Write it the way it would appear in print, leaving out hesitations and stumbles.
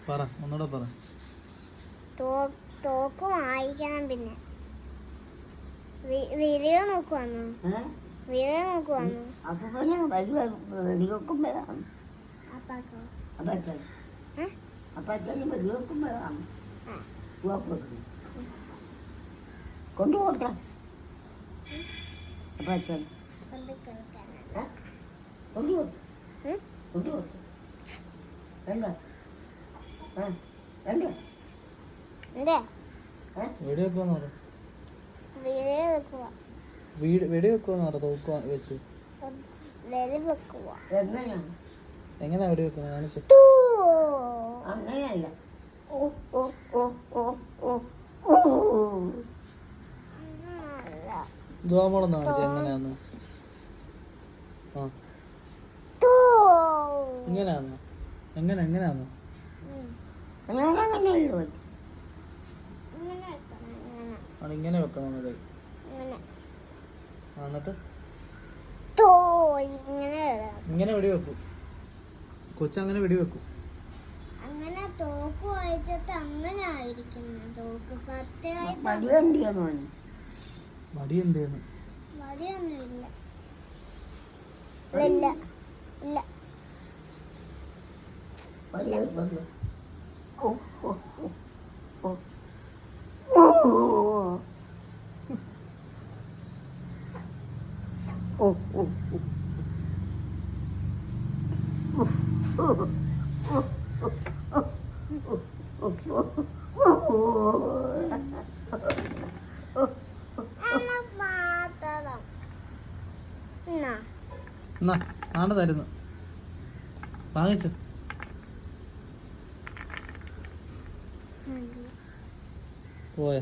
പറ, ഒന്നുകൂടെ പറ. തോക്ക് വായിക്കണം. പിന്നെ വീഡിയോ നോക്കുവാന്നോ? വീഡിയോ നോക്കുവാന്നോ? അപ്പൊ പിന്നെ വലിയ വെടിവെക്കുമ്പോഴാണ് അപ്പച്ചനും വെടിവെക്കുമ്പോഴാണ് കൊണ്ടുപോട്ടെ അപ്പച്ചൻ കൊണ്ടുപോട്ടെ കൊണ്ടുപോട്ടെ. എന്താ എന്താ വെടിവെക്കുവാന്ന് പറ. വെടിവെക്കുവാന്ന് പറ. തോക്ക് വെച്ച് എങ്ങനെയാണ് എങ്ങനെയാ വെടിവെക്കുന്നത്? കാണിച്ചു. അങ്ങനെയല്ല. ദ്വാമോളൊന്ന് കാണിച്ചു എങ്ങനെയാന്ന്. ആ ഇങ്ങനെയാന്നോ? എങ്ങനെയാന്നോ? ഇങ്ങനെ വെക്കണം. എന്നിട്ട് ഇങ്ങനെ വെടിവെക്കും. കൊച്ചങ്ങനെ വെടിവെക്കും. അങ്ങനെ തോക്ക് വായിച്ചിട്ട് അങ്ങനെ ആയിരിക്കുന്ന തോക്ക് സത്യമായിട്ട് മടി എന്തെന്ന്? മടിയൊന്നുമില്ല. ഇല്ല ഇല്ല. നാളെ തരുന്നു. വാങ്ങിച്ചു പോയ